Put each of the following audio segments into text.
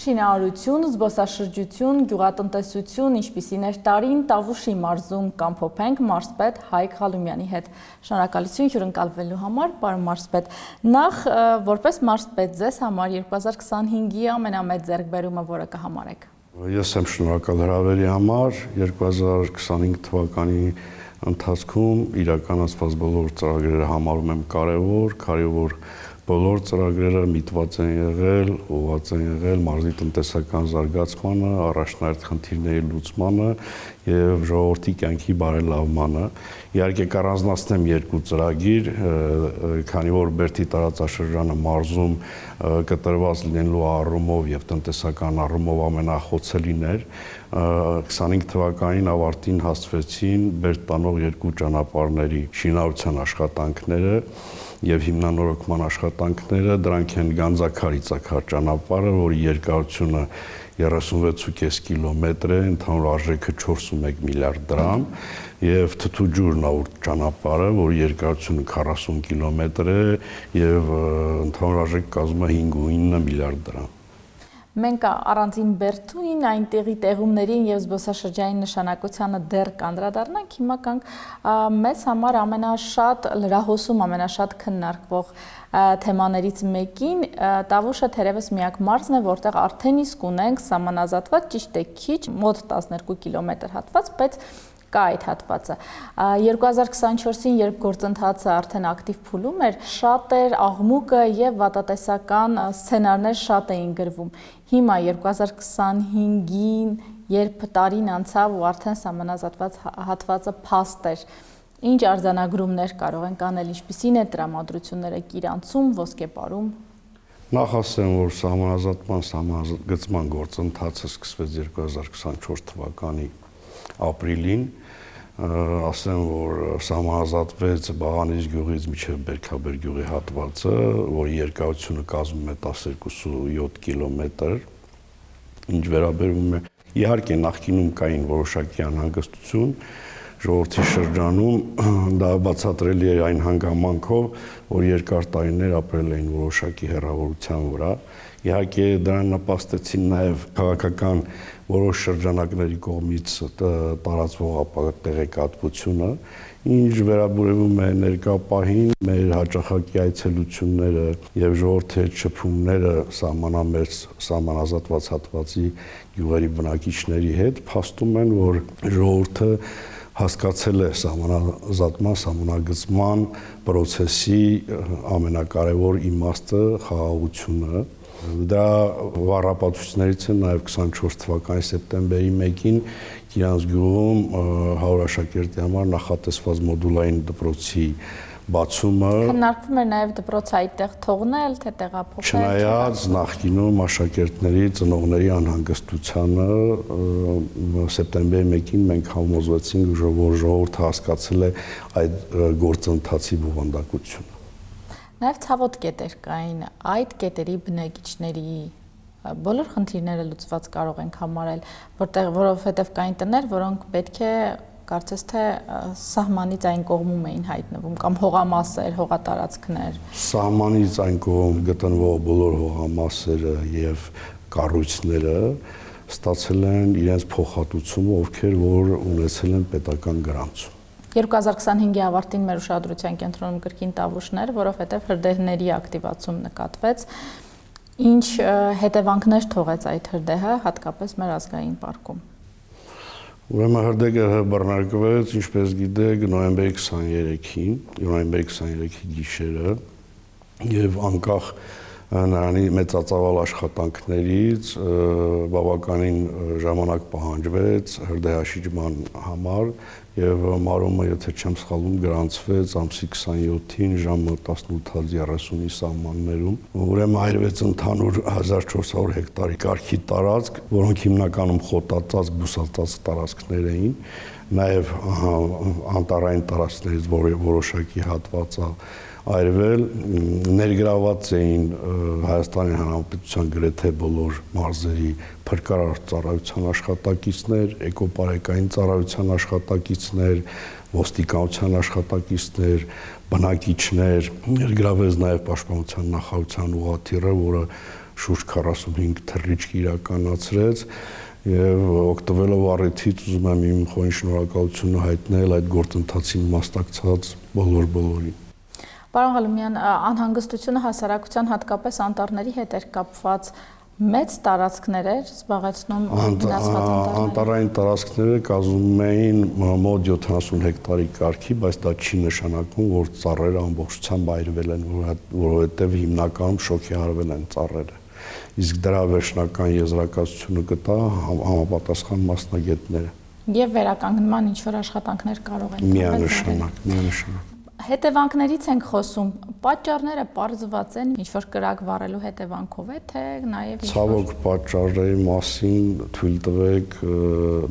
Շինարարություն, զբոսաշրջություն, գյուղատնտեսություն, ինչպիսին էր տարին, Տավուշի մարզում կամփոփենք մարզպետ Հայկ Ղալումյանի հետ։ Շնորհակալություն հյուրընկալվելու համար, պարոն մարզպետ։ Նախ որպես մարզպետ ձեզ համար 2025-ի ամենամեծ ձեռքբերումը որը կհամարեք։ Ես եմ շնորհակալ հրավերի համար 2025 թվականի ընթացքում իրականացված բոլոր ծրագրերը համարում եմ կարևոր բոլոր ծրագրերը միտված են եղել, ուղղված են եղել մարզի տնտեսական զարգացմանը, առաջնահերթ խնդիրների լուծմանը եւ ժողովրդի կյանքի բարելավմանը։ Իհարկե կառանձնացնեմ երկու ծրագիր, քանի որ Բերդի տարածաշրջանը մարզում կտրված լինելու առումով եւ տնտեսական առումով ամենախոցելին էր, 25 թվականին ավարտին հասցվեցին Բերդ տանող երկու ճանապարհների շինարարության աշխատանքները եւ հիմնանորոգման աշխատանքները, դրանք են Գանձաքար-Իցակար ճանապարհը, որի երկարությունը 36.5 կիլոմետր է, ընդհանուր արժեքը 4.1 միլիարդ դրամ, եւ Թթուջուր-Նաուրդ ճանապարհը, որի երկարությունը 40 կիլոմետր է եւ ընդհանուր արժեքը կազմում է 5.9 միլիարդ դրամ։ Մենք առանձին Բերդուին, այնտեղի տեղումներին եւ զբոսաշրջային նշանակությանը դեռ կանդրադառնանք, հիմա կանք մեզ համար ամենաշատ լրահոսում, ամենաշատ քննարկվող թեմաներից մեկին, Տավուշը թերևս միակ մարզն է, որտեղ արդեն իսկ ունենք սահմանազատված, ճիշտ է քիչ, մոտ 12 կիլոմետր հատված, բայց կա այդ հատվածը։ 2024-ին, երբ գործընթացը արդեն ակտիվ փուլում էր, շատ էր աղմուկը եւ վատատեսական սցենարներ շատ էին գրվում։ Հիմա 2025-ին, երբ տարին անցավ ու արդեն սահմանազատված հատվածը փաստ էր, ինչ արձանագրումներ կարող ենք անել, ինչպիսին է տրամադրությունները Կիրանցում, Ոսկեպարում։ Նախ ասեմ, որ սահմանագծման գործընթացը սկսվեց 2024 թվականի ապրիլին, ասեմ, որ սահմանազատվեց Բաղանից գյուղից մինչև Բերքաբեր գյուղի հատվածը, որի երկարությունը կազմում է 12.7 կիլոմետր, ինչ վերաբերում է, իհարկե նախկինում կային որոշակի անհանգստություն, ժողովրդի շրջանում դա բացատրելի է այն հանգամանքով, որ երկար տարիներ ապրել էին որոշակի հեռավորության վրա, իհարկե դրան նպաստեցին նաև քաղաքական որոշ շրջանակների կողմից տարածվող տեղեկատվությունը, ինչ վերաբերում է ներկա պահին, մեր հաճախակի այցելությունները եւ ժողովրդի հետ շփումները սահմանազատված հատվածի գյուղերի բնակիչների հետ փաստում են, որ ժողովուրդը հասկացել է սահմանագծման process-ի ամենակարևոր իմաստը, խաղաղությունը։ Դա վառապատություններից է նաև 24 թվականի սեպտեմբերի 1-ին Կիրանց գյուղում 100 աշակերտի համար նախատեսված մոդուլային դպրոցի բացումը։ Քննարկվում էր նաև դպրոցը այդտեղ թողնել, թե տեղափոխել։ Չնայած նախկինում աշակերտների, ծնողների անհանգստությանը սեպտեմբերի 1-ին մենք համոզվեցինք, որ ժողովուրդը հասկացել է այդ գործընթացի բովանդակությունը։ Նաև ցավոտ կետեր կային, այդ կետերի բնակիչների բոլոր խնդիրները լուծված կարող ենք համարել, որովհետև կային տներ, որոնք պետք է կարծես թե սահմանից այն կողմում էին հայտնվում, կամ հողամասեր, հողատարածքներ։ Սահմանից այն կողմ գտնվող բոլոր հողամասերը եւ կառույցները ստացել են իրենց փոխհատուցումը, ովքեր որ ունեցել են պետական գրանցում։ 2025-ի ավարտին մեր ուշադրության կենտրոնում կրկին Տավուշներ, որովհետև հրդեհների ակտիվացում նկատվեց, ինչ հետևանքներ թողեց այդ հրդեհը, հատկապես մեր ազգային պարկում։ Ուրեմն հրդեհը բռնարկվեց, ինչպես գիտեք, նոյեմբերի 23-ի գիշերը եւ անկախ նրանի մեծածավալ աշխատանքներից բավականին ժամանակ պահանջվեց հրդեհաշիջման համար եւ մարոմը, եթե չեմ սխալվում, գրանցվեց ամսի 27-ին ժամը 18:30-ի սահմաններում։ Ուրեմն այրվեց ընդհանուր 1400 հեկտարի կարգի տարածք, որոնք հիմնականում խոտածածկ, բուսածածկ տարածքներ էին, նաեւ անտառային տարածքներից որոշակի հատվածը այրվել, ներգրաված էին Հայաստանի Հանրապետության գրեթե բոլոր մարզերի փրկարար ծառայության աշխատակիցներ, էկոպարեկային ծառայության աշխատակիցներ, ոստիկանության աշխատակիցներ, բնակիչներ, ներգրավեց նաև Պաշտպանության նախարարության ուղղաթիռը, որը շուրջ 45 թռիչք իրականացրեց եւ օգտվելով առիթից ուզում եմ իմ խորին շնորհակալությունը հայտնել այդ գործընթացին մասնակցած բոլորին։ Պարոն Ղալումյան, անհանգստությունը հասարակության հատկապես անտառների հետ էր կապված, մեծ տարածքներ էր զբաղեցնում վնասված անտառները։ Անտառային տարածքները կազմում էին մոտ 70 հեկտարի կարգի, բայց դա չի նշանակում, որ ծառերը ամբողջությամբ այրվել են, որովհետև հիմնականում շոկեհարվել են ծառերը։ Իսկ դրա վերջնական եզրակացությունը կտա համապատասխան մասնագետները։ Եվ վերականգնման ինչ-որ աշխատանքներ կարող են միանշանակ։ Հետևանքներից ենք խոսում, պատճառները պարզված են, ինչ-որ կրակ վառելու հետևանքով է, թե նաև ցավոք պատճառների մասին թույլ տվեք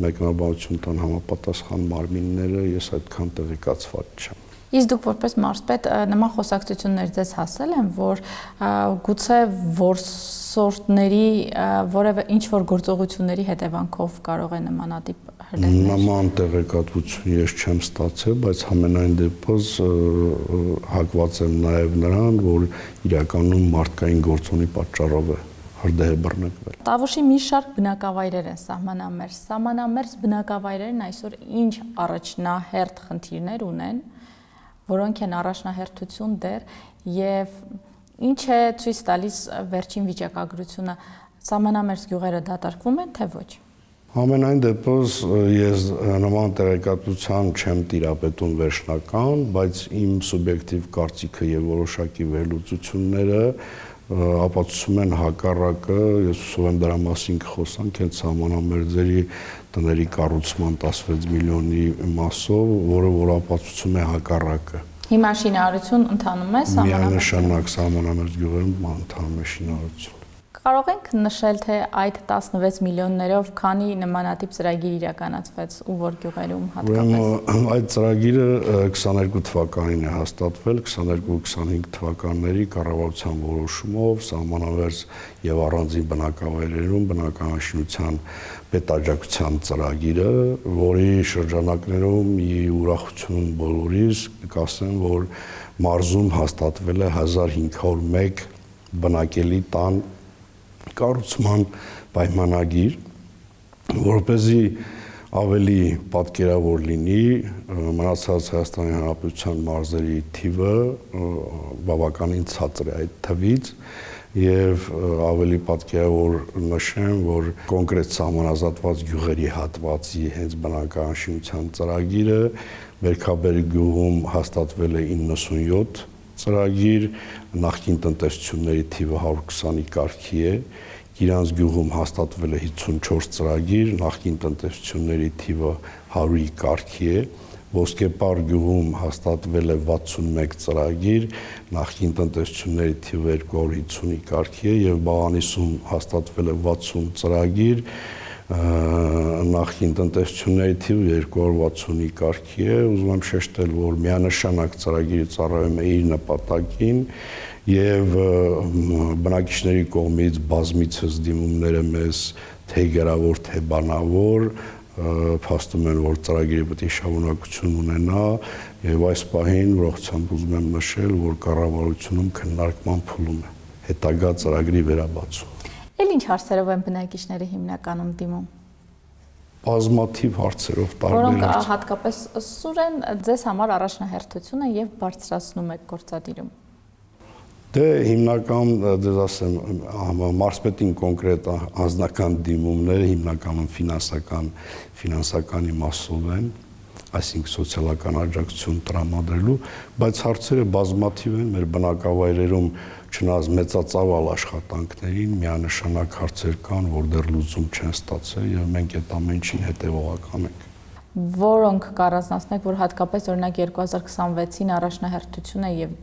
մեկնաբանություն տան համապատասխան մարմինները, ես այդքան տեղեկացված չեմ։ Իսկ դուք որպես մարզպետ նման խոսակցություններ ձեզ հասել են, որ գուցե որսորդների որևէ ինչ-որ գործողությունների հետևանքով կարող է նմանատիպ հրդեհներ։ Նման տեղեկատվություն ես չեմ ստացել, բայց համենայն դեպս հակված եմ նաև նրան, որ իրականում մարդկային գործոնի պատճառով է հրդեհը բռնկվել։ Տավուշի մի շարք բնակավայրեր են սահմանամերձ։ Սահմանամերձ բնակավայրերն այսօր ինչ առաջնահերթ խնդիրներ ունեն, որոնք են առաջնահերթություն դեռ եւ ինչ է ցույց տալիս վերջին վիճակագրությունը, սահմանամերձ գյուղերը դատարկվում են, թե ոչ։ Համենայն դեպս ես նման տեղեկատվության չեմ տիրապետում վերջնական, բայց իմ սուբյեկտիվ կարծիքը եւ որոշակի վերլուծությունները ապացուցում են հակառակը, ես հուսով եմ դրա մասին կխոսանք, հենց սահմանամերձերի տների կառուցման 16 միլիոնի մասով, որ ապացուցում է հակառակը։ Հիմա շինարարություն ընթանում է սահմանամերձ։ Միանշանակ սահմանամերձ գյուղերում ընթանում է շինարարություն։ Կարող ենք նշել, թե այդ 16 միլիոններով քանի նմանատիպ ծրագիր իրականացվեց ու որ գյուղերում հատկապես։ Այդ ծրագիրը 22 թվականին է հաստատվել, 22-25 թվականների կառավարության որոշումով սահմանամերձ եւ առանձին բնակավայրերում բնականաշինության պետաջակցության ծրագիրը, որի շրջանակներում ի ուրախություն բոլորիս կասեմ, որ մարզում հաստատվել է 1501 բնակելի տան կառուցման պայմանագիր, որպեսզի ավելի պատկերավոր լինի մնացած Հայաստանի Հանրապետության մարզերի թիվը բավականին ցածր է այդ թվից եւ ավելի պատկերավոր նշեմ, որ կոնկրետ սահմանազատված գյուղերի հատվածի հենց բնականաշինության ծրագիրը Մերքաբեր գյուղում հաստատվել է 97 ծրագիր, նախկին տնտեսությունների թիվը 120-ի կարգի է, Գիրանց գյուղում հաստատվել է 54 ծրագիր, նախկին տնտեսությունների թիվը 100-ի կարգի է, Ոսկեպար գյուղում հաստատվել է 61 ծրագիր, նախկին տնտեսությունների թիվը 250-ի կարգի է եւ Բաղանիսում հաստատվել է 60 ծրագիր, նախկին տնտեսությունների թիվը 260-ի կարգի է, ուզում եմ շեշտել, որ միանշանակ ծրագիրը ծառայում է իր նպատակին եւ բնակիչների կողմից բազմիցս դիմումները մեզ թե գերավոր, թե բանավոր փաստում են, որ ծրագիրը պետք է շարունակություն ունենա եւ այս պահին ուրախությամբ ուզում եմ նշել, որ կառավարությունում քննարկման փուլում է հետագա ծրագրի վերաբացում։ Էլ ինչ հարցերով են բնակիչները հիմնականում դիմում։ Բազմաթիվ հարցերով տարբեր։ Որոնք հատկապես սուր են ձեզ համար առաջնահերթությունը եւ բարձրացնում եք գործադիրում։ Դե հիմնական դες ասեմ մարզպետին կոնկրետ անձնական դիմումները հիմնականում ֆինանսականի մասով են, այսինքն սոցիալական աջակցություն տրամադրելու, բայց հարցերը բազմաթիվ են մեր բնակավայրերում չնայած մեծածավալ աշխատանքներին միանշանակ հարցեր կան, որ դեռ լուծում չեն ստացել եւ մենք այդ ամեն ինչին հետեւողական ենք։ Որոնք կառանձնացնեք, որ հատկապես օրինակ 2026-ին առաջնահերթություն է եւ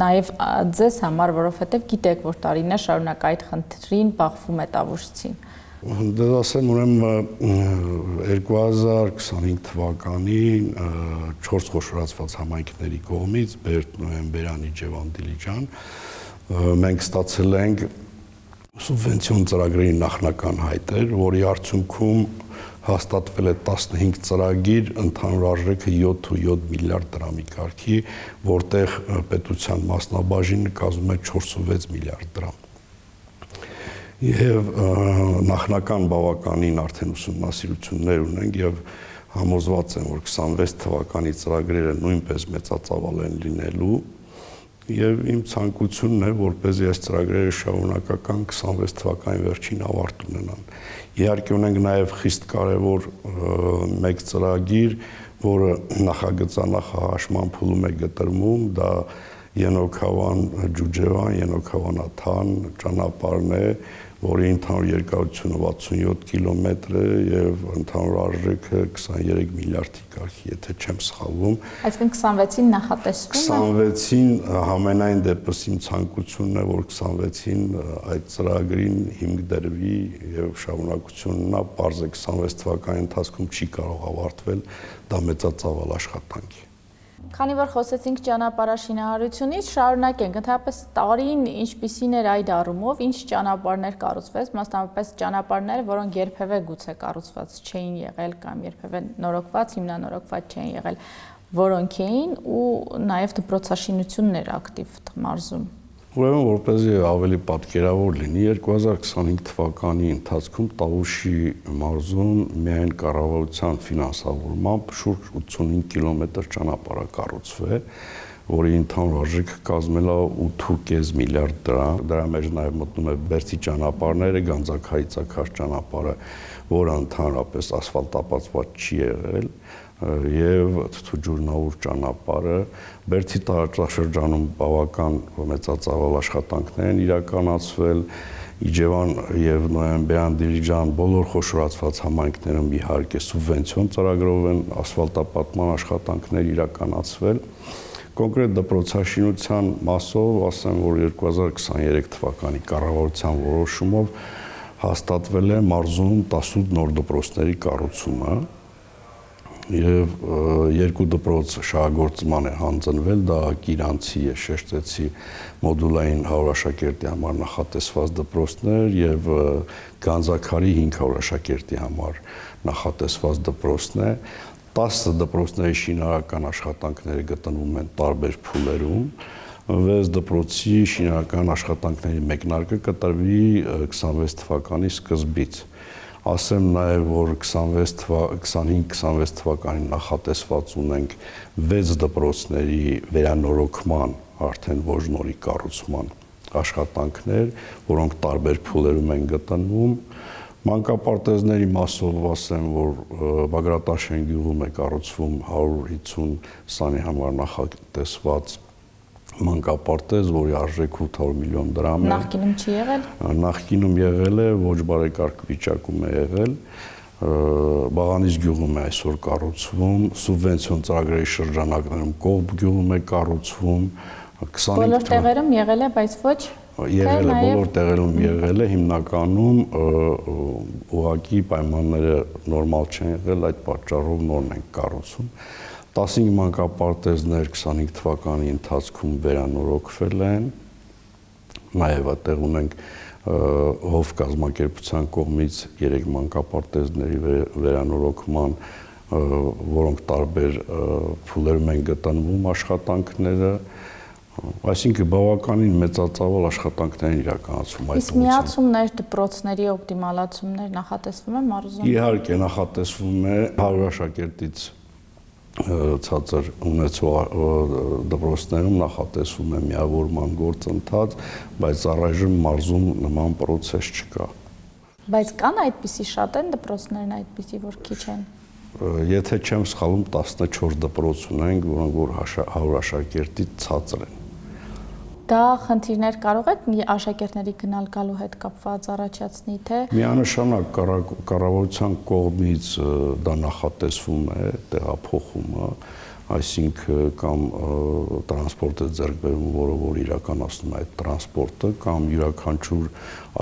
նաեւ ձեզ համար, որովհետեւ գիտեք, որ տարիներ շարունակ այդ խնդրին բախվում է Տավուշցին։ Դες ասեմ, ուրեմն 2025 թվականին 4 խոշորացված համայնքների կողմից Բերդ, Նոյեմբերյան, Իջևան, Դիլիջան մենք ստացել ենք սուբվենցիոն ծրագրերի նախնական հայտեր, որի արդյունքում հաստատվել է 15 ծրագիր, ընդհանուր արժեքը 7.7 միլիարդ դրամի կարգի, որտեղ պետության մասնաբաժինը կազմում է 4.6 միլիարդ դրամ։ Եվ նախնական բավականին արդեն ուսումնասիրություններ ունենք եւ համոզված եմ, որ 26 թվականի ծրագրերը նույնպես մեծածավալ են լինելու եւ իմ ցանկությունն է, որպեսզի այս ծրագրերը շարունակական 26 թվականի վերջին ավարտ ունենան։ Իհարկե ունենք նաեւ խիստ կարեւոր մեկ ծրագիր, որը նախագծանախահաշման փուլում է գտնվում, դա Ենոքավան Ջուջևան, Ենոքավանաթան ճանապարհն է, որի ընդհանուր երկարությունը 67 կիլոմետր է եւ ընդհանուր արժեքը 23 միլիարդի կարգի, եթե չեմ սխալվում։ Այսինքն 26-ին նախատեսվում է։ 26-ին համենայն դեպս իմ ցանկությունն է, որ 26-ին այդ ծրագրին հիմք դրվի եւ շարունակություն ունենա, պարզ է 26 թվականի ընթացքում չի կարող ավարտվել, դա մեծածավալ աշխատանք է։ Քանի որ խոսեցինք ճանապարհաշինարարությունից, շարունակենք, ընդհանրապես տարին ինչպիսին էր այդ առումով, ինչ ճանապարհներ կառուցվեց, մասնավորապես ճանապարհները, որոնք երբևէ գուցե կառուցված չէին եղել կամ երբևէ նորոգված, հիմնանորոգված չէին եղել, որոնք էին ու նաև դպրոցաշինությունն էր ակտիվ մարզում։ Ուրեմն, որպեսզի ավելի պատկերավոր լինի, 2025 թվականի ընթացքում Տավուշի մարզում միայն կառավարության ֆինանսավորմամբ շուրջ 85 կիլոմետր ճանապարհ կառուցվել, որի ընդհանուր արժեքը կազմել է 8.5 միլիարդ դրամ։ Դրա մեջ նաև մտնում է Բերդի ճանապարհները, Գանձակահիցակար ճանապարհը, որը ընդհանրապես ասֆալտապացված չի եղել, եւ Թութուջուրնաուր ճանապարհը Բերդի տարածաշրջանում բավական մեծածավալ աշխատանքներ են իրականացվել, Իջևան եւ Նոյեմբերյան Դիլիջան բոլոր խոշորացված համայնքներում իհարկե սուբվենցիոն ծրագրով են ասֆալտապատման աշխատանքներ իրականացվել։ Կոնկրետ դպրոցաշինության մասով ասեմ, որ 2023 թվականի կառավարության որոշումով հաստատվել է մարզում 18 նոր դպրոցների կառուցումը եւ երկու դպրոց շահագործման է հանձնվել, դա Կիրանցի եւ Շեշտեցի մոդուլային 100 աշակերտի համար նախատեսված դպրոցներ եւ Գանձակարի 500 աշակերտի համար նախատեսված դպրոցն է։ 10 դպրոցների շինարարական աշխատանքները գտնվում են տարբեր փուլերում, 6 դպրոցի շինարարական աշխատանքների մեկնարկը կտրվի 26 թվականի սկզբից։ Ասեմ նաև, որ 25-26 թվականին նախատեսված ունենք 6 դպրոցների վերանորոգման, արդեն ոչ նորի կառուցման աշխատանքներ, որոնք տարբեր փուլերում են գտնվում։ Մանկապարտեզների մասով ասեմ, որ Բագրատաշեն գյուղում է կառուցվում 150 սանի համար նախատեսված մանկապարտեզ, որի արժեքը 800 միլիոն դրամ է։ Նախկինում չի եղել։ Նախկինում եղել է, ոչ բարեկարգ վիճակում է եղել։ Բաղանից գյուղում է այսօր կառուցվում, սուբվենցիոն ծրագրերի շրջանակներում Կողբ գյուղում է կառուցվում, 25 Բոլոր տեղերում եղել է, բայց ոչ եղել է, բոլոր տեղերում եղել է, հիմնականում ուղղակի պայմանները նորմալ չեն եղել, այդ պատճառով նորն են կառուցում։ 15 մանկապարտեզներ 25 թվականի ընթացքում վերանորոգվել են, նաև այդտեղ ունենք հով կազմակերպության կողմից 3 մանկապարտեզների վերանորոգման, որոնք տարբեր փուլերում են գտնվում աշխատանքները, այսինքն բավականին մեծածավալ աշխատանքներ են իրականացվում այդ ուղղությամբ։ Իսկ միացումներ, դպրոցների օպտիմալացումներ նախատեսվում է մարզում։ Իհարկե նախատեսվում է 100 աշակերտից ցածր ունեցող դպրոցներում նախատեսվում է միավորման գործընթաց, բայց առայժմ մարզում նման process չկա։ Բայց կան այդպիսի շատ են դպրոցներն այդպիսի, որ քիչ են։ Եթե չեմ սխալվում 14 դպրոց ունենք, որոնք որ 100 աշակերտի ցածր են։ Դա խնդիրներ կարող է աշակերտների գնալ գալու հետ կապված առաջացնի, թե միանշանակ կառավարության կողմից դա նախատեսվում է տեղափոխումը, այսինքն կամ տրանսպորտ է ձեռք բերվում, որը որ իրականացնում է այդ տրանսպորտը, կամ յուրաքանչյուր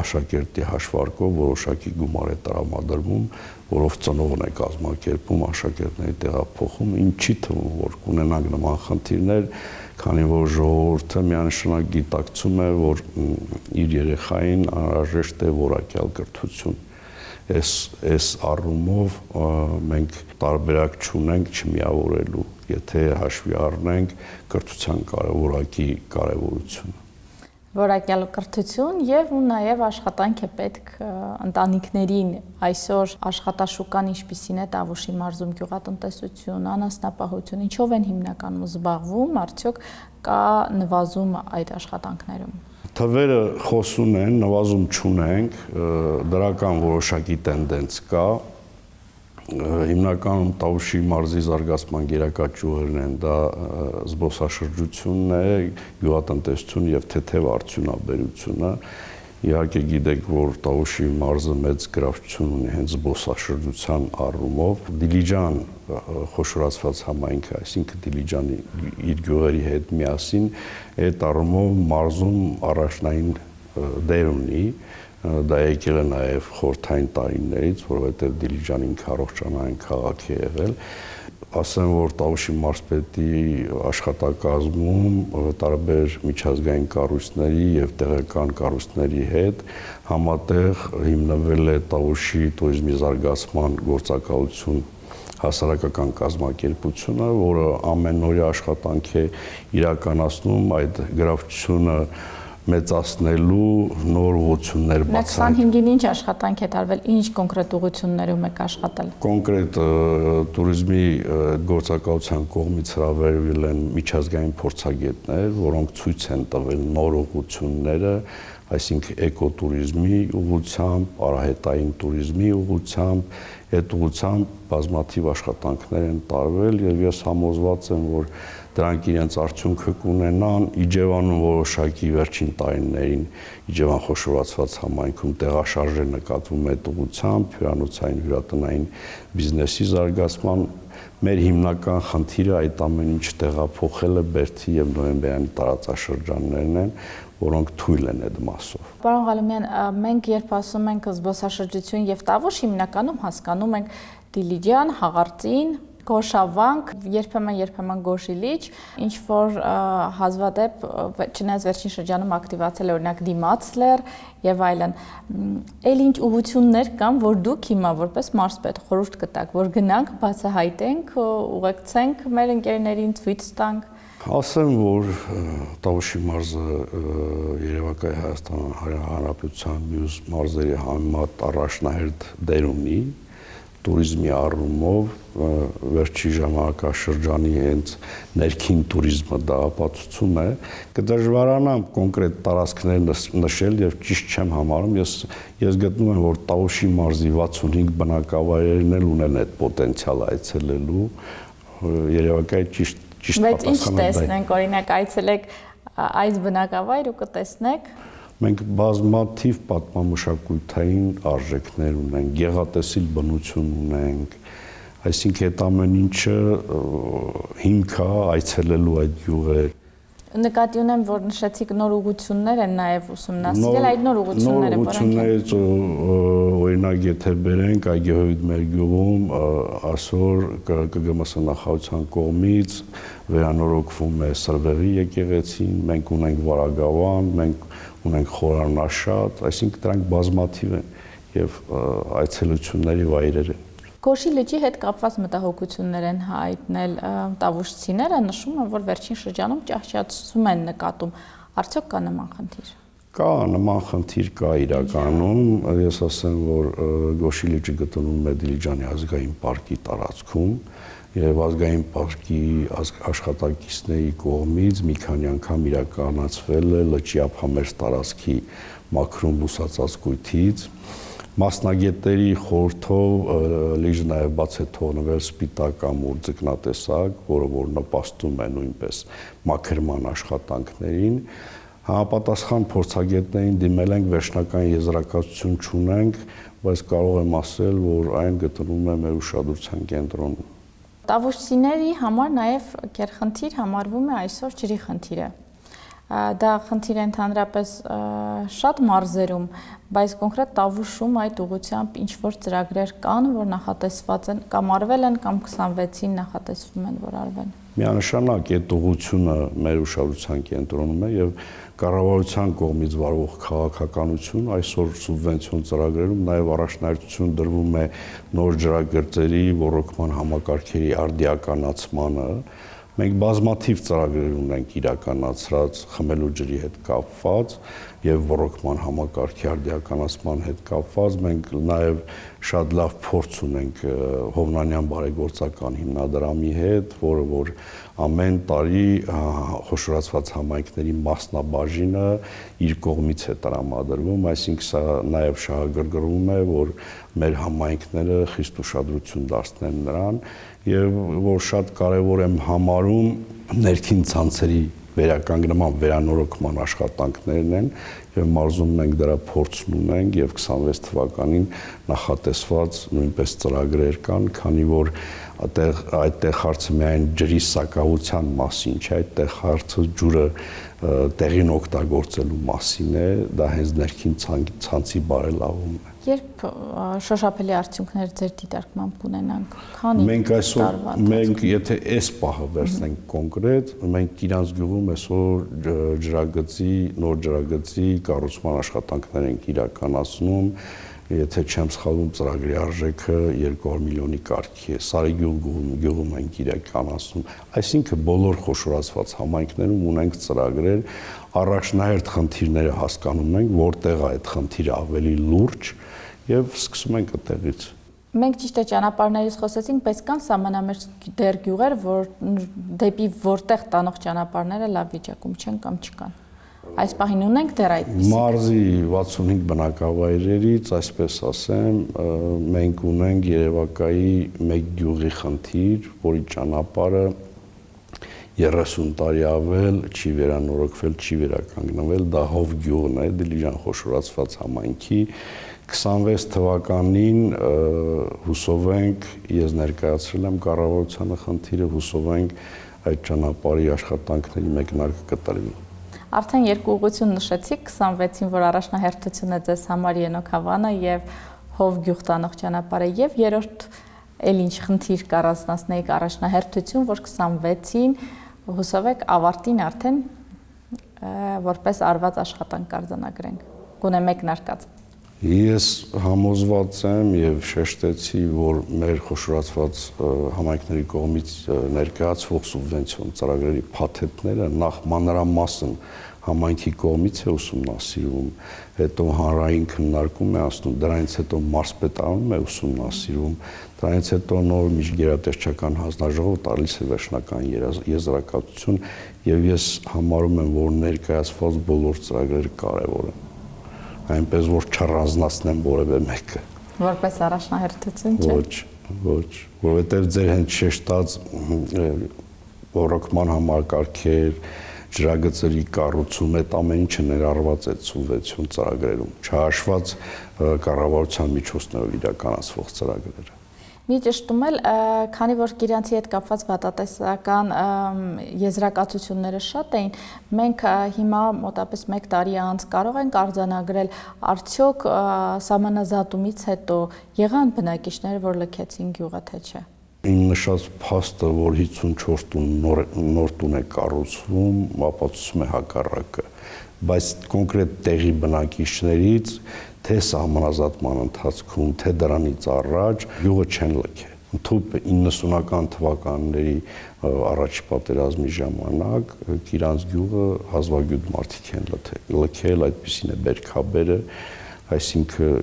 աշակերտի հաշվարկով որոշակի գումար է տրամադրվում, որով ծնողն է կազմակերպում աշակերտների տեղափոխում, ինչի թվում որ կունենանք նման խնդիրներ, քանի որ ժողովուրդը միանշանակ գիտակցում է, որ իր երեխային անհրաժեշտ է որակյալ կրթություն։ Այս առումով մենք տարբերակ չունենք չմիավորելու, եթե հաշվի առնենք կրթության որակի կարևորությունը։ որակյալ կրթություն եւ ու նաեւ աշխատանք է պետք ընտանիքներին այսօր աշխատաշուկան ինչպիսին է Տավուշի մարզում գյուղատնտեսություն, անասնապահություն, ինչով են հիմնականում զբաղվում, արդյոք կա նվազում այդ աշխատանքներում։ Թվերը խոսուն են, նվազում չունենք, դրական որոշակի տենդենց կա։ Հիմնականում Տավուշի մարզի զարգացման գերակա ճյուղերն են, դա զբոսաշրջությունն է, գյուղատնտեսություն եւ թեթև արդյունաբերությունը։ Իհարկե գիտեք, որ Տավուշի մարզը մեծ գրավչություն ունի հենց զբոսաշրջության առումով։ Դիլիջան խոշորացված համայնքը, այսինքն Դիլիջանի իր գյուղերի հետ միասին այդ առումով մարզում առաջնային դեր ունի։ Դա եկել է նաև խորհրդային տարիներից, որովհետև Դիլիջանին առողջանային քաղաք է եղել։ Ասեմ, որ Տավուշի մարզպետի աշխատակազմում տարբեր միջազգային կառույցների եւ տեղական կառույցների հետ համատեղ հիմնվել է Տավուշի туриզմի զարգացման գործակալություն հասարակական կազմակերպությունը, որը ամենօրյա աշխատանք է իրականացնում այդ գրավչությունը մեծացնելու նոր ուղղություններ բացահայտել։ 25-ին ինչ աշխատանք է տարվել, ինչ կոնկրետ ուղղություններում եք աշխատել։ Կոնկրետ туриզմի գործակալության կողմից հրավիրվել են միջազգային փորձագետներ, որոնք ցույց են տվել նոր ուղղությունները, այսինքն էկոտուրիզմի ուղղությամբ, արահետային туриզմի ուղղությամբ, այդ ուղղությամբ բազմաթիվ աշխատանքներ են տարվել եւ ես համոզված եմ, որ դրանք իրենց արդյունքը կունենան Իջևանում որոշակի վերջին տարիներին Իջևան խոշորացված համայնքում տեղաշարժ է նկատվում այդ ուղղությամբ, հյուրանոցային հյուրատնային բիզնեսի զարգացման մեր հիմնական խնդիրը այդ ամեն ինչ տեղափոխելը Բերդի եւ Նոյեմբերյանի տարածաշրջաններն են, որոնք թույլ են այդ մասով։ Պարոն Ղալումյան, մենք երբ ասում ենք զբոսաշրջություն եւ Տավուշ, հիմնականում հասկանում ենք Դիլիջան, Հաղարծին, Գոշավանք, երբեմն Գոշիլիչ, ինչ որ հազվադեպ չնայած վերջին շրջանում ակտիվացել է օրինակ Դիմացլեր եւ այլն։ Էլ ինչ ուղղություններ կան, որ դուք հիմա որպես մարզպետ խորհուրդ կտաք, որ գնանք, բացահայտենք, ուղեկցենք մեր ընկերներին, ցույց տանք։ Ասեմ, որ Տավուշի մարզը Երևակայի Հայաստան Հանրապետության մյուս մարզերի համեմատ առաջնահերթ դեր ունի туриզմի առումով, վերջի ժամանակաշրջանի հենց ներքին туриզմը դա ապացուցում է, կդժվարանամ կոնկրետ տարածքներ նշել եւ ճիշտ չեմ համարում, ես գտնում եմ, որ Տավուշի մարզի 65 բնակավայրերն էլ ունեն այդ պոտենցիալ այցելելու, Երևակայի ճիշտ Բայց ինչ տեսնենք, օրինակ այցելեք այս բնակավայր ու կտեսնեք։ Մենք բազմաթիվ պատմամշակութային արժեքներ ունենք, գեղատեսիլ բնություն ունենք, այսինքն այդ ամեն ինչը հիմք է այցելելու այդ գյուղեր։ Նկատի ունեմ, որ նշեցիք նոր ուղղություններ են նաև ուսումնասիրել, այդ նոր ուղղությունները որոնք օրինակ եթե բերենք Այգեհոյիդ մեր գյուղում այսօր ԿԳՄՍ նախարարության կողմից վերանորոգվում է Սրվեղի եկեղեցին, մենք ունենք Վարագավան, մենք ունենք Խորանաշատ, այսինքն դրանք բազմաթիվ են եւ այցելությունների վայրեր են։ Գոշի լճի հետ կապված մտահոգություններ են հայտնել տավուշցիները, նշում են, որ վերջին շրջանում ճահճացում են նկատում։ Արդյոք կա նման խնդիր։ Կա նման խնդիր կա իրականում, ես ասեմ, որ Գոշի լճը գտնվում է Դիլիջանի ազգային պարկի տարածքում եւ ազգային պարկի աշխատակիցների կողմից մի քանի անգամ իրականացվել է լճի ափամերձ տարածքի մաքրում բուսածածկույթից Մասնագետների խորհրդով լիճը նաև բաց է թողնվել սպիտակ ամուր ձկնատեսակ, որը որ նպաստում է նույնպես մաքրման աշխատանքներին։ Համապատասխան փորձագետներին դիմել ենք, վերջնական եզրակացություն չունենք, բայց կարող եմ ասել, որ այն գտնվում է մեր ուշադրության կենտրոնում։ Տավուշցիների համար նաև գերխնդիր համարվում է այսօր ջրի խնդիրը։ Դա խնդիր է ընդհանրապես շատ մարզերում, բայց կոնկրետ Տավուշում այդ ուղղությամբ ինչ-որ ծրագրեր կան, որ նախատեսված են կամ արվել են, կամ 26-ին նախատեսվում են, որ արվեն։ Միանշանակ այդ ուղղությունը մեր ուշադրության կենտրոնում է եւ կառավարության կողմից վարվող քաղաքականություն այսօր սուբվենցիոն ծրագրերում նաեւ առաջնահերթություն դրվում է նոր ջրագծերի ռոռոկման համակարգերի արդիականացմանը, Մենք բազմաթիվ ծրագրեր ունենք իրականացրած խմելու ջրի հետ կապված եւ ռոռոկման համակարգի արդիականացման հետ կապված։ Մենք նաեւ շատ լավ փորձ ունենք Հովնանյան բարեգործական հիմնադրամի հետ, որը որ ամեն տարի խոշորացված համայնքների մասնաբաժինը իր կողմից է տրամադրվում, այսինքն սա նաեւ շահագրգռվում է, որ մեր համայնքները խիստ ուշադրություն դարձնեն նրան եւ որ շատ կարեւոր եմ համարում ներքին ցանցերի վերականգնման, վերանորոգման աշխատանքներն են եւ մարզում մենք դրա փորձն ունենք եւ 26 թվականին նախատեսված նույնպես ծրագրեր կան, քանի որ այդտեղ հարցը միայն ջրի սակավության մասին չէ, այդտեղ հարցը ջուրը տեղին օգտագործելու մասին է, դա հենց ներքին ցանցի բարելավումն է։ Երբ շոշափելի արդյունքներ ձեր դիտարկմամբ կունենանք, քանի մենք այսօր մենք եթե այս պահը վերցնենք կոնկրետ, մենք Իրանց գյուղում այսօր նոր ջրագծի կառուցման աշխատանքներ ենք իրականացնում, եթե չեմ սխալվում, ծրագրի արժեքը 200 միլիոնի կարգի է։ Սարիգյուղ գյուղում ենք իրականացնում։ Այսինքն բոլոր խոշորացված համայնքներում ունենք ծրագրեր, առաջնահերթ խնդիրները հասկանում ենք, որտեղ է այդ խնդիրը ավելի լուրջ եւ սկսում ենք այդտեղից։ Մենք ճիշտ է ճանապարհներից խոսեցինք, բայց կան սահմանամերձ դեր գյուղեր, որ դեպի որտեղ տանող ճանապարհները լավ վիճակում չեն կամ չկան։ Այս պահին ունենք դեռ այդպես։ Մարզի 65 բնակավայրերից, այսպես ասեմ, մենք ունենք Երևակայի մեկ գյուղի խնդիր, որի ճանապարհը 30 տարի ավել չի վերանորոգվել, չի վերականգնվել, դա Հով գյուղն է, Դիլիջան խոշորացված համայնքի 26 թվականին հուսով ենք, ես ներկայացրել եմ կառավարությանը խնդիրը, հուսով ենք այդ ճանապարհի աշխատանքների մեկնարկը կտրվի։ Արդեն երկու ուղղություն նշեցիք, 26-ին, որ առաջնահերթություն է ձեզ համար Ենոք Հավանը եւ Հով գյուղ տանող ճանապարհը, եւ երրորդ էլ ինչ խնդիր կառաջնացնեիք առաջնահերթություն, որ 26-ին հուսով եք ավարտին արդեն որպես արված աշխատանք կարձանագրենք։ Գոնե մեկնարկած։ Ես համոզված եմ եւ շեշտեցի, որ մեր խոշորացված համայնքների կողմից ներկայացվող սուբվենցիոն ծրագրերի փաթեթները նախ մանրամասն համայնքի կողմից է ուսումնասիրվում, հետո հանրային քննարկում է անցնում, դրանից հետո մարզպետարանում է ուսումնասիրվում, դրանից հետո նոր միջգերատեսչական հանձնաժողով տալիս է վերջնական եզրակացություն եւ ես համարում եմ, որ ներկայացված բոլոր ծրագրերը կարեւոր են։ Այնպես որ չառանձնացնեմ որևէ մեկը։ Որպես առաջնահերթություն չէ։ Ոչ, որովհետև ձեր հենց շեշտած ռոռոկման համակարգեր, ջրագծերի կառուցում, այդ ամեն ինչը ներառված է սուբվենցիոն ծրագրերում, չհաշված կառավարության միջոցներով իրականացվող ծրագրերը։ Մի ճշտում էլ, քանի որ Կիրանցի հետ կապված վատատեսական եզրակացությունները շատ էին, մենք հիմա մոտապես 1 տարի անց կարող ենք արձանագրել, արդյոք սահմանազատումից հետո եղան բնակիչներ, որ լքեցին գյուղը, թե չէ։ Իմ նշած փաստը, որ 54 տուն նոր տուն է կառուցվում, ապացուցում է հակառակը, բայց կոնկրետ տեղի բնակիչներից թե սահմանազատման ընթացքում, թե դրանից առաջ գյուղը չեն լքել։ Ընդհանուր 90-ական թվականների առաջի պատերազմի ժամանակ Կիրանց գյուղը հազվագյուտ մարդիկ են լքել, այդպիսին է բերքաբերը, այսինքն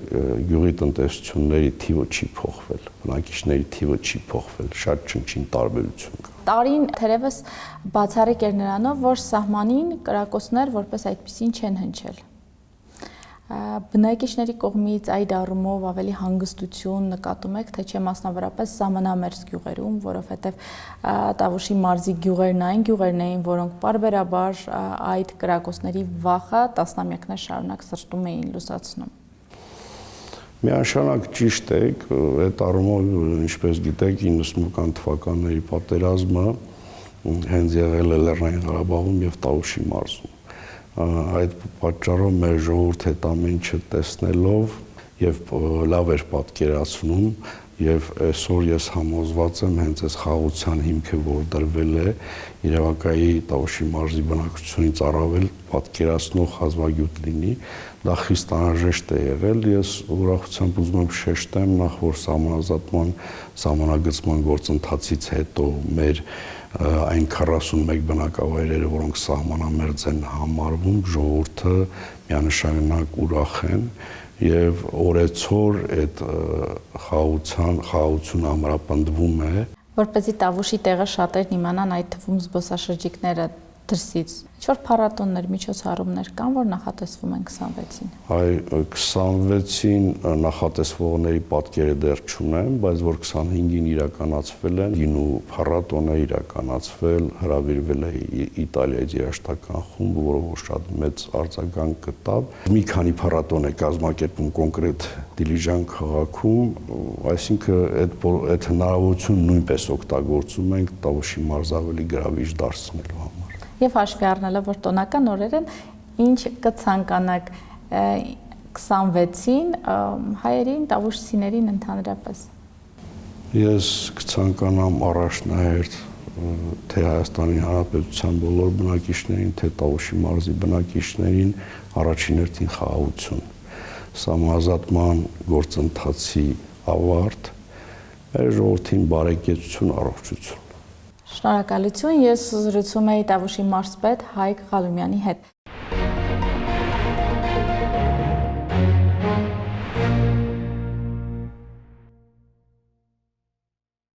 գյուղի տնտեսությունների թիվը չի փոխվել, բնակիչների թիվը չի փոխվել, շատ չնչին տարբերություն կա։ Տարին թերևս բացառիկ էր նրանով, որ սահմանին կրակոցներ որպես այդպիսին չեն հնչել։ Բնակիչների կողմից այդ առումով ավելի հանգստություն նկատում եք, թե չէ մասնավորապես սահմանամերձ գյուղերում, որովհետև Տավուշի մարզի գյուղերն այն գյուղերն էին, որոնք պարբերաբար այդ կրակոցների վախը տասնամյակներ շարունակ սրտում էին լուսացնում։ Միանշանակ ճիշտ եք, այդ առումով, ինչպես գիտեք, 90-ական թվականների պատերազմը հենց եղել է Լեռնային Ղարաբաղում եւ Տավուշի մարզում։ Այդ պատճառով մեր ժողովուրդը այդ ամեն ինչը տեսնելով եւ լավ էր պատկերացնում եւ այսօր ես համոզված եմ հենց այս խաղաղության հիմքը, որ դրվել է Երևակայի Տավուշի մարզի բնակչությունից առավել պատկերացնող հազվագյուտ լինի, դա խիստ անհրաժեշտ է եղել։ Ես ուրախությամբ ուզում եմ շեշտեմ նախ որ սահմանազատման, սահմանագծման գործընթացից հետո մեր այն 41 բնակավայրերը, որոնք սահմանամերձ են համարվում, ժողովուրդը միանշանակ ուրախ են եւ օրեցօր այդ խաղաղությունը ամրապնդվում է։ Որպեսզի Տավուշի տեղը շատերն իմանան, այդ թվում զբոսաշրջիկները դրսից, ինչ-որ փառատոններ, միջոցառումներ կան, որ նախատեսվում են 26-ին։ Այ 26-ին նախատեսվողների պատկերը դեռ չունեմ, բայց որ 25-ին իրականացվել են, գինու փառատոնը իրականացվել, հրավիրվել է Իտալիայից երաժշտական խումբ, որը շատ մեծ արձագանք գտավ։ Մի քանի փառատոն է կազմակերպում կոնկրետ Դիլիջան քաղաքում, այսինքն այդ հնարավորությունը նույնպես օգտագործում ենք Տավուշի մարզ ավելի գրավիչ դարձնելու համար։ Եվ հաշվի առնելով, որ տոնական օրեր են, ինչ կցանկանաք 26-ին հայերին, տավուշցիներին ընդհանրապես։ Ես կցանկանամ առաջնահերթ թե Հայաստանի Հանրապետության բոլոր բնակիչներին, թե Տավուշի մարզի բնակիչներին առաջին հերթին խաղաղություն, սահմանազատման գործընթացի ավարտ, մեր ժողովրդին բարեկեցություն, առողջություն։ Շնորհակալություն, ես զրուցում էի Տավուշի մարզպետ Հայկ Ղալումյանի հետ։